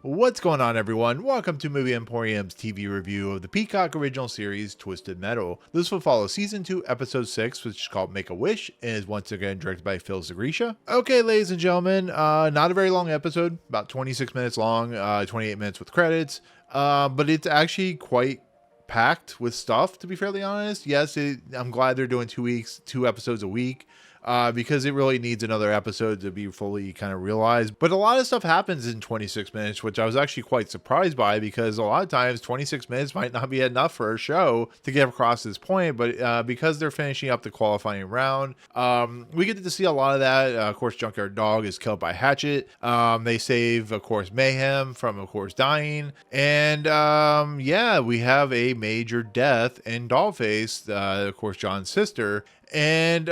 What's going on, everyone? Welcome to Movie Emporium's TV review of the Peacock original series Twisted Metal. This will follow season 2 episode 6, which is called Make a Wish, and is once again directed by Sgriccia. Okay, ladies and gentlemen, not a very long episode, about 26 minutes long, 28 minutes with credits, but it's actually quite packed with stuff, to be fairly honest. Yes, I'm glad they're doing 2 episodes a week. Because it really needs another episode to be fully kind of realized. But a lot of stuff happens in 26 minutes, which I was actually quite surprised by, because a lot of times 26 minutes might not be enough for a show to get across this point. But because they're finishing up the qualifying round, we get to see a lot of that. Of course, Junkyard Dog is killed by Hatchet. They save, of course, Mayhem from, of course, dying. And yeah, we have a major death in Dollface, of course, John's sister. And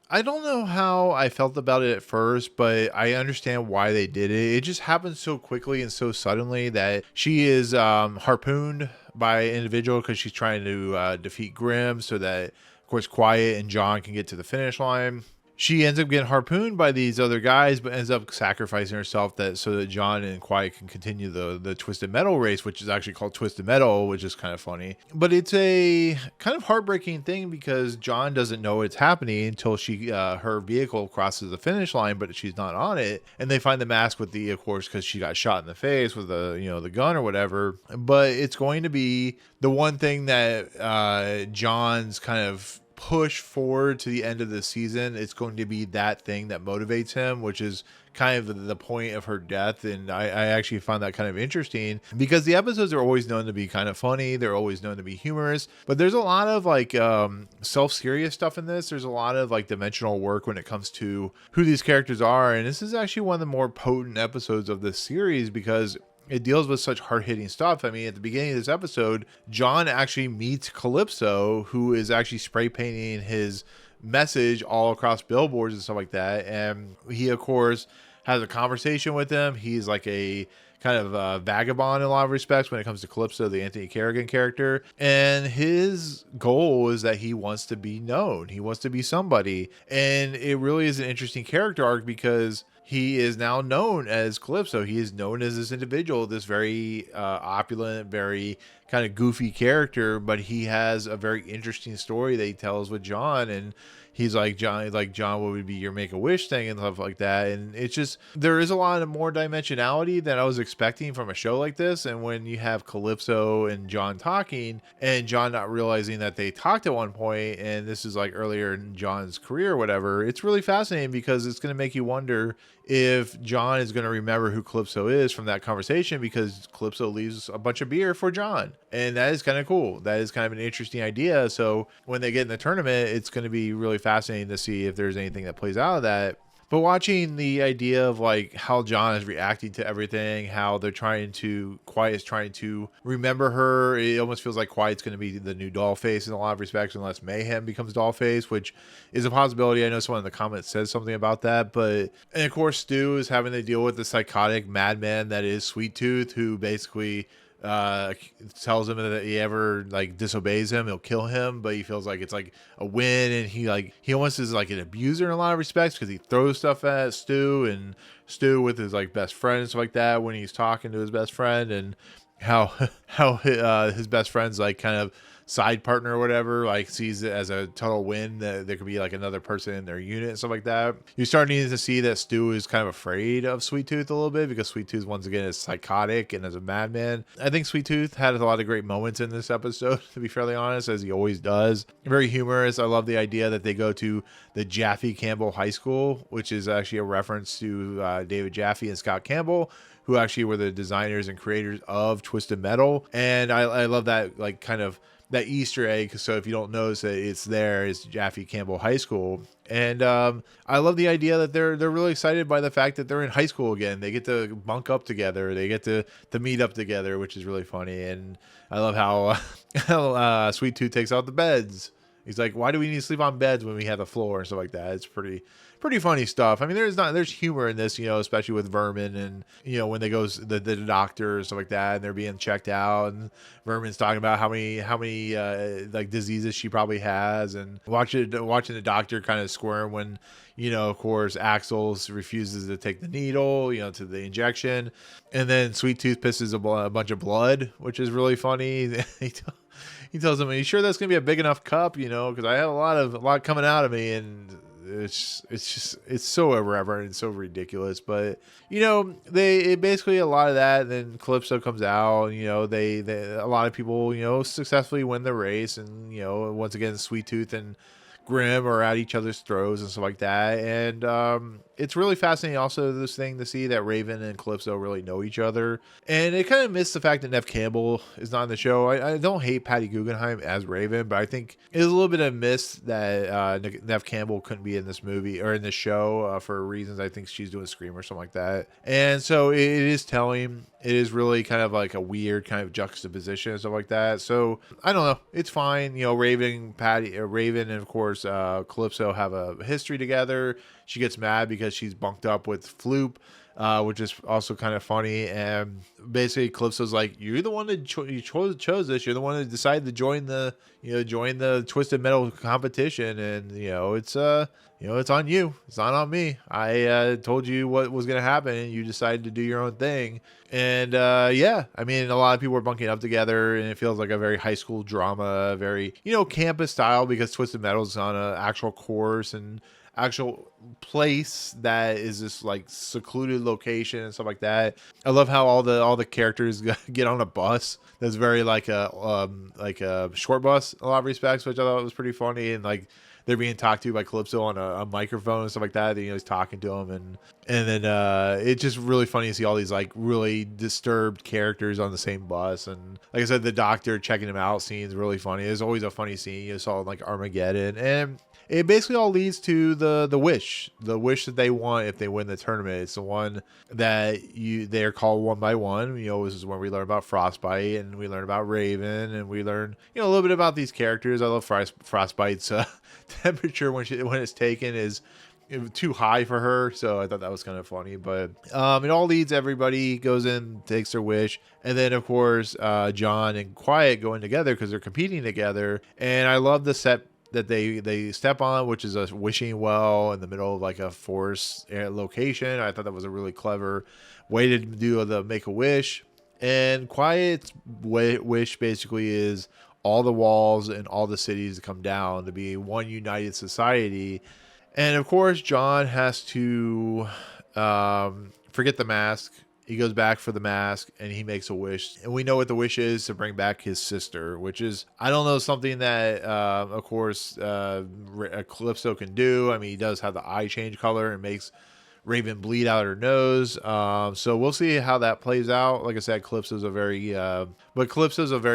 I don't know how I felt about it at first, but I understand why they did it. It just happened so quickly and so suddenly that she is harpooned by an individual because she's trying to defeat Grimm so that, of course, Quiet and John can get to the finish line. She ends up getting harpooned by these other guys, but ends up sacrificing herself so that John and Quiet can continue the Twisted Metal race, which is actually called Twisted Metal, which is kind of funny. But it's a kind of heartbreaking thing because John doesn't know it's happening until her vehicle crosses the finish line, but she's not on it. And they find the mask with of course, because she got shot in the face with the gun or whatever. But it's going to be the one thing that John's kind of push forward to the end of the season. It's going to be that thing that motivates him, which is kind of the point of her death. And I actually find that kind of interesting because the episodes are always known to be kind of funny. They're always known to be humorous, but there's a lot of self-serious stuff in this. There's a lot of dimensional work when it comes to who these characters are. And this is actually one of the more potent episodes of this series because it deals with such hard-hitting stuff. I mean, at the beginning of this episode, John actually meets Calypso, who is actually spray painting his message all across billboards and stuff like that. And he, of course, has a conversation with him. He's like a kind of a vagabond in a lot of respects when it comes to Calypso, the Anthony Carrigan character. And his goal is that he wants to be known. He wants to be somebody. And it really is an interesting character arc because he is now known as Calypso. He is known as this individual, this very opulent, very kind of goofy character, but he has a very interesting story that he tells with John. And he's like, John, what would be your Make-A-Wish thing and stuff like that. And it's just, there is a lot of more dimensionality than I was expecting from a show like this. And when you have Calypso and John talking and John not realizing that they talked at one point, and this is like earlier in John's career or whatever, it's really fascinating because it's going to make you wonder if John is going to remember who Calypso is from that conversation, because Calypso leaves a bunch of beer for John. And that is kind of cool. That is kind of an interesting idea. So when they get in the tournament, it's going to be really fascinating to see if there's anything that plays out of that. But watching the idea of how John is reacting to everything, how Quiet's trying to remember her, it almost feels like Quiet's going to be the new Dollface in a lot of respects, unless Mayhem becomes Dollface, which is a possibility. I know someone in the comments says something about that. And of course, Stu is having to deal with the psychotic madman that is Sweet Tooth, who basically tells him that if he ever disobeys him, he'll kill him, but he feels like it's like a win, and he almost is like an abuser in a lot of respects because he throws stuff at Stu, and Stu with his best friend and stuff like that when he's talking to his best friend, and how his best friend's kind of side partner or whatever sees it as a total win that there could be another person in their unit and stuff like that. You're starting to see that Stu is kind of afraid of Sweet Tooth a little bit because Sweet Tooth once again is psychotic and as a madman. I think Sweet Tooth had a lot of great moments in this episode, to be fairly honest, as he always does. Very humorous. I love the idea that they go to the Jaffe Campbell High School, which is actually a reference to David Jaffe and Scott Campbell, who actually were the designers and creators of Twisted Metal. And I love that kind of that Easter egg. So if you don't notice that it's Jaffe Campbell High School. And I love the idea that they're really excited by the fact that they're in high school again. They get to bunk up together. They get to meet up together, which is really funny. And I love how Sweet Tooth takes out the beds. He's like, why do we need to sleep on beds when we have the floor and stuff like that? It's pretty pretty funny stuff. I mean, there's humor in this, especially with Vermin and, when they goes the doctor and stuff like that, and they're being checked out, and Vermin's talking about how many like diseases she probably has, and watching the doctor kind of squirm when, of course, Axel refuses to take the needle, to the injection, and then Sweet Tooth pisses a bunch of blood, which is really funny. He tells him, "Are you sure that's gonna be a big enough cup? Because I have a lot coming out of me," and it's so irreverent and so ridiculous. But basically a lot of that. And then Calypso comes out, and they a lot of people successfully win the race, and once again Sweet Tooth and Grim are at each other's throats and stuff like that. And it's really fascinating also this thing to see that Raven and Calypso really know each other. And it kind of missed the fact that Neve Campbell is not in the show. I don't hate Patty Guggenheim as Raven, but I think it was a little bit of a miss that Neve Campbell couldn't be in this movie or in this show for reasons. I think she's doing Scream or something like that. And so it is telling. It is really kind of like a weird kind of juxtaposition and stuff like that. So I don't know. It's fine. Raven, and of course Calypso have a history together. She gets mad because she's bunked up with Floop, which is also kind of funny. And basically Calypso's like, "You're the one that chose this. You're the one that decided to join the Twisted Metal competition, and it's on you. It's not on me. I told you what was going to happen, and you decided to do your own thing." And I mean, a lot of people are bunking up together, and it feels like a very high school drama, very campus style, because Twisted Metal's on an actual course and actual place that is this like secluded location and stuff like that. I love how all the characters get on a bus that's very like a short bus in a lot of respects, which I thought was pretty funny. And like they're being talked to by Calypso on a microphone and stuff like that. He's talking to them, and then it's just really funny to see all these like really disturbed characters on the same bus. And like I said, the doctor checking him out scene is really funny. There's always a funny scene you saw in like Armageddon, and it basically all leads to the wish that they want if they win the tournament. It's the one that they're called one by one. This is when we learn about Frostbite, and we learn about Raven, and we learn a little bit about these characters. I love Frostbite's temperature when it's taken is too high for her, so I thought that was kind of funny. But it all leads, everybody goes in, takes their wish, and then of course John and Quiet go in together because they're competing together. And I love the set that they step on, which is a wishing well in the middle of like a forest location. I thought that was a really clever way to do the Make-A-Wish. And Quiet's wish basically is all the walls and all the cities to come down to be one united society. And of course John has to forget the mask. He goes back for the mask, and he makes a wish. And we know what the wish is, to bring back his sister, which is, I don't know, something that, of course, Calypso can do. I mean, he does have the eye change color and makes Raven bleed out her nose. So we'll see how that plays out. Like I said, Calypso's a very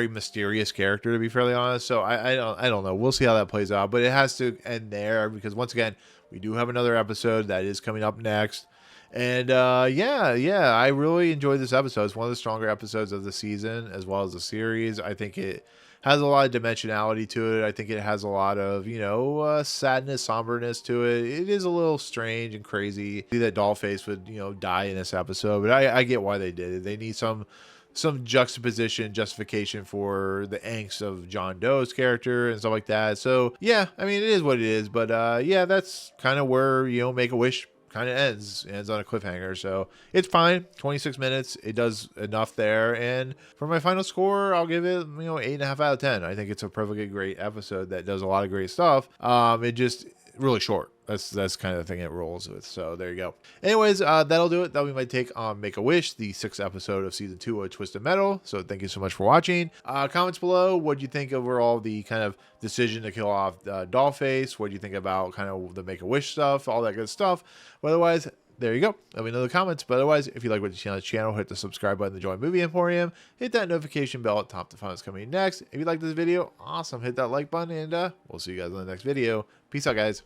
mysterious character, to be fairly honest. So I don't know. We'll see how that plays out. But it has to end there, because once again, we do have another episode that is coming up next. And I really enjoyed this episode. It's one of the stronger episodes of the season as well as the series. I think it has a lot of dimensionality to it. I think it has a lot of, sadness, somberness to it. It is a little strange and crazy that Dollface would, die in this episode. But I get why they did it. They need some justification for the angst of John Doe's character and stuff like that. So, yeah, I mean, it is what it is. But, that's kind of where, Make-A-Wish kind of ends on a cliffhanger. So it's fine. 26 minutes. It does enough there. And for my final score, I'll give it, 8.5 out of 10. I think it's a perfectly great episode that does a lot of great stuff. It just really short. That's kind of the thing it rolls with. So there you go. Anyways, that'll do it. That'll be my take on Make-A-Wish, the 6th episode of season 2 of Twisted Metal. So thank you so much for watching. Comments below. What do you think overall the kind of decision to kill off Dollface? What do you think about kind of the Make-A-Wish stuff? All that good stuff. But otherwise, there you go. Let me know in the comments. But otherwise, if you like what you see on the channel, hit the subscribe button to join Movie Emporium. Hit that notification bell at top to find what's coming next. If you like this video, awesome. Hit that like button, and we'll see you guys in the next video. Peace out, guys.